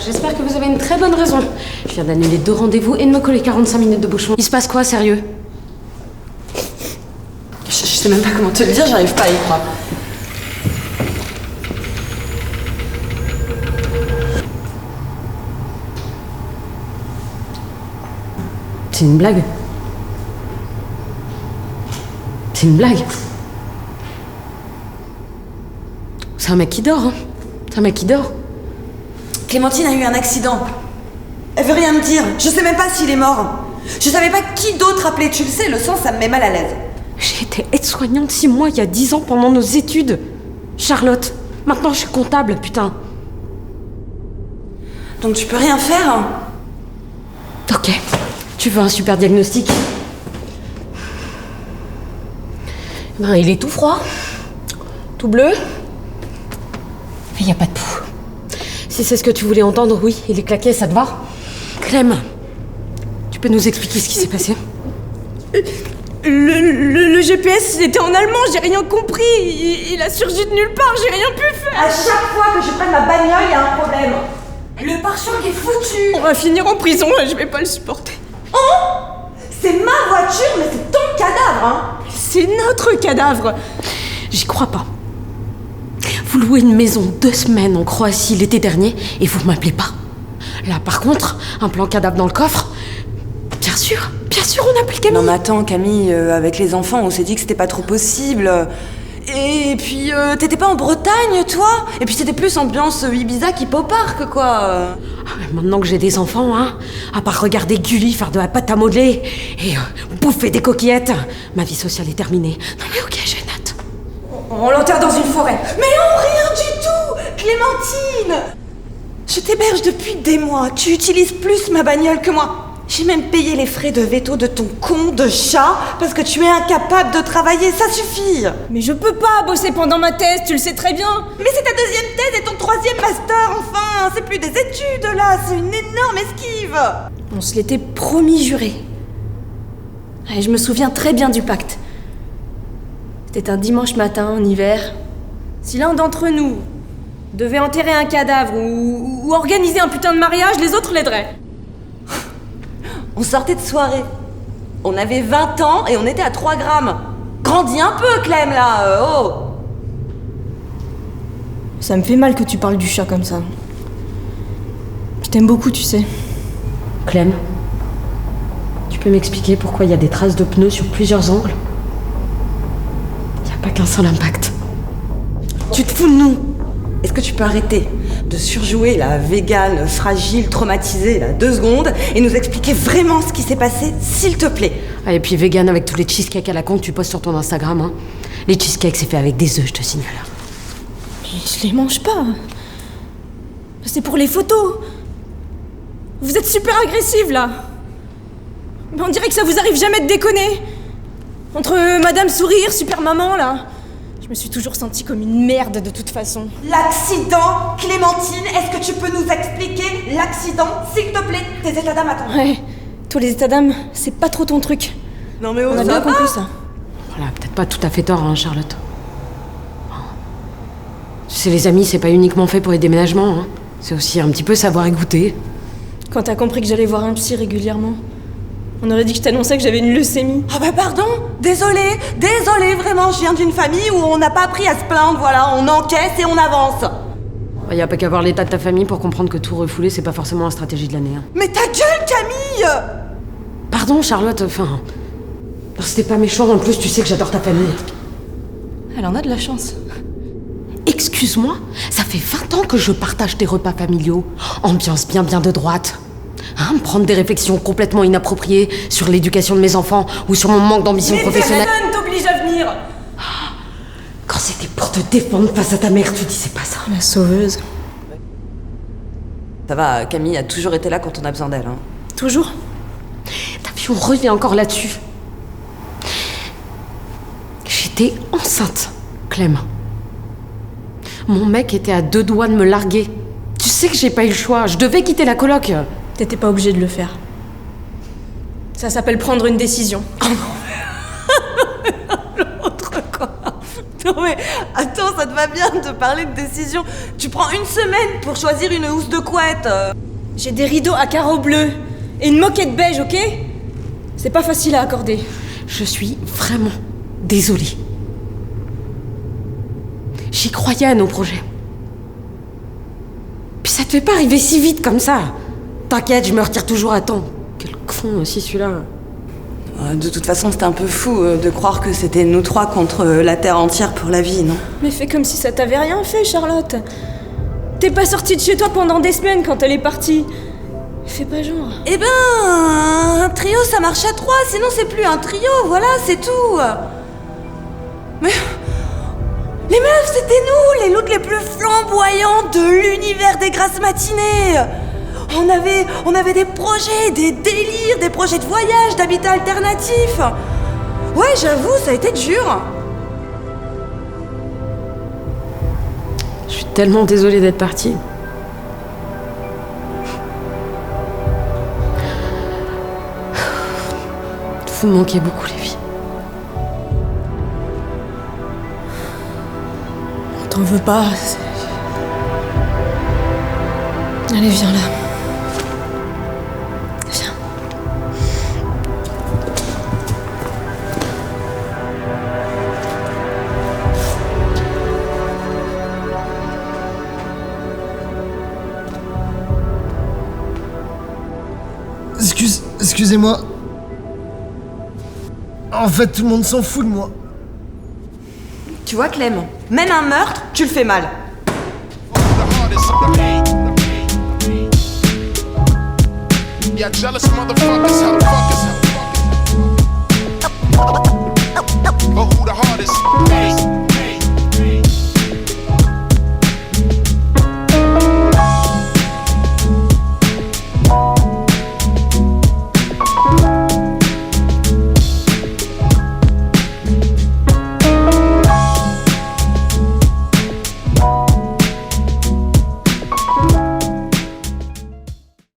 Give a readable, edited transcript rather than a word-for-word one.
j'espère que vous avez une très bonne raison. Je viens d'annuler 2 rendez-vous et de me coller 45 minutes de bouchon. Il se passe quoi, sérieux? Je sais même pas comment te le dire, j'arrive pas à y croire. C'est une blague. C'est une blague. C'est un mec qui dort, hein. C'est un mec qui dort. Clémentine a eu un accident. Elle veut rien me dire. Je sais même pas s'il est mort. Je savais pas qui d'autre appeler. Tu le sais, le sang, ça me met mal à l'aise. J'ai été aide-soignante 6 mois il y a 10 ans pendant nos études. Charlotte, maintenant je suis comptable, putain. Donc tu peux rien faire, hein? Ok. Tu veux un super diagnostic? Ben, il est tout froid. Tout bleu. Il n'y a pas de pouls. Si c'est ce que tu voulais entendre, oui, il est claqué, ça te va? Clem, tu peux nous expliquer ce qui s'est passé? Le GPS, il était en allemand, j'ai rien compris. Il a surgi de nulle part, j'ai rien pu faire. À chaque fois que je prenne ma bagnole, il y a un problème. Le pare-choc est foutu. On va finir en prison et je vais pas le supporter. Oh! C'est ma voiture, mais c'est ton cadavre, hein? C'est notre cadavre. J'y crois pas. Vous louez une maison 2 semaines en Croatie l'été dernier et vous m'appelez pas. Là, par contre, un plan cadavre dans le coffre. Bien sûr, on appelle Camille. Non mais attends, Camille, avec les enfants, on s'est dit que c'était pas trop possible. Et puis, t'étais pas en Bretagne, toi? Et puis c'était plus ambiance Ibiza qu'Hippo Park, quoi. Ah, mais maintenant que j'ai des enfants, hein, à part regarder Gulli faire de la pâte à modeler et bouffer des coquillettes, ma vie sociale est terminée. Non mais ok, j'ai note. On l'enterre dans une forêt. Mais non, rien du tout! Clémentine! Je t'héberge depuis des mois. Tu utilises plus ma bagnole que moi. J'ai même payé les frais de veto de ton con de chat parce que tu es incapable de travailler, ça suffit! Mais je peux pas bosser pendant ma thèse, tu le sais très bien. Mais c'est ta 2e thèse et ton 3e master, enfin! C'est plus des études là, c'est une énorme esquive! On se l'était promis juré. Et je me souviens très bien du pacte. C'était un dimanche matin, en hiver. Si l'un d'entre nous devait enterrer un cadavre ou organiser un putain de mariage, les autres l'aideraient. On sortait de soirée. On avait 20 ans et on était à 3 grammes. Grandis un peu, Clem, là, oh! Ça me fait mal que tu parles du chat comme ça. Je t'aime beaucoup, tu sais. Clem, tu peux m'expliquer pourquoi il y a des traces de pneus sur plusieurs angles? Il n'y a pas qu'un seul impact. Tu te fous de nous? Est-ce que tu peux arrêter de surjouer la végane fragile, traumatisée, là, 2 secondes, et nous expliquer vraiment ce qui s'est passé, s'il te plaît? Ah, et puis vegan avec tous les cheesecakes à la con que tu postes sur ton Instagram, hein. Les cheesecakes, c'est fait avec des œufs, je te signale. Je les mange pas. C'est pour les photos. Vous êtes super agressive, là. Mais on dirait que ça vous arrive jamais de déconner. Entre Madame Sourire, Super Maman, là. Je me suis toujours sentie comme une merde de toute façon. L'accident, Clémentine, est-ce que tu peux nous expliquer l'accident, s'il te plaît? Tes états d'âme, attends. Ouais, toi les états d'âme, c'est pas trop ton truc. Non mais On a bien compris ça. Voilà, peut-être pas tout à fait tort, hein, Charlotte. Tu sais, les amis, c'est pas uniquement fait pour les déménagements, hein. C'est aussi un petit peu savoir écouter. Quand t'as compris que j'allais voir un psy régulièrement, on aurait dit que je t'annonçais que j'avais une leucémie. Ah bah pardon, désolée, vraiment, je viens d'une famille où on n'a pas appris à se plaindre, voilà, on encaisse et on avance. Y a pas qu'à voir l'état de ta famille pour comprendre que tout refouler, c'est pas forcément la stratégie de l'année, hein. Mais ta gueule, Camille! Pardon, Charlotte, enfin... C'était pas méchant, en plus, tu sais que j'adore ta famille. Elle en a de la chance. Excuse-moi, ça fait 20 ans que je partage tes repas familiaux. Ambiance bien de droite. Hein, prendre des réflexions complètement inappropriées sur l'éducation de mes enfants ou sur mon manque d'ambition professionnelle. Mais personne t'oblige à venir. Quand c'était pour te défendre face à ta mère, tu disais pas ça. La sauveuse. Ça va, Camille a toujours été là quand on a besoin d'elle, hein. Toujours. T'as vu, on revient encore là-dessus. J'étais enceinte, Clem. Mon mec était à 2 doigts de me larguer. Tu sais que j'ai pas eu le choix, je devais quitter la coloc. T'étais pas obligé de le faire. Ça s'appelle prendre une décision. L'autre, quoi. Non mais, attends, ça te va bien de parler de décision. Tu prends une semaine pour choisir une housse de couette. J'ai des rideaux à carreaux bleus et une moquette beige, ok? C'est pas facile à accorder. Je suis vraiment désolée. J'y croyais à nos projets. Puis ça te fait pas arriver si vite comme ça. T'inquiète, je me retire toujours à temps. Quel con aussi celui-là. De toute façon, c'était un peu fou de croire que c'était nous trois contre la Terre entière pour la vie, non? Mais fais comme si ça t'avait rien fait, Charlotte. T'es pas sortie de chez toi pendant des semaines quand elle est partie. Fais pas genre. Eh ben, un trio ça marche à 3, sinon c'est plus un trio, voilà, c'est tout. Mais les meufs, c'était nous, les looks les plus flamboyants de l'univers des grasses matinées. On avait des projets, des délires, des projets de voyage, d'habitat alternatif. Ouais, j'avoue, ça a été dur. Je suis tellement désolée d'être partie. Vous me manquez beaucoup, les filles. On t'en veut pas. Allez, viens là. Viens. Excusez-moi. En fait, tout le monde s'en fout de moi. Tu vois, Clem, même un meurtre, tu le fais mal. Yeah, jealous motherfuckers, how the fuck is But who the hardest?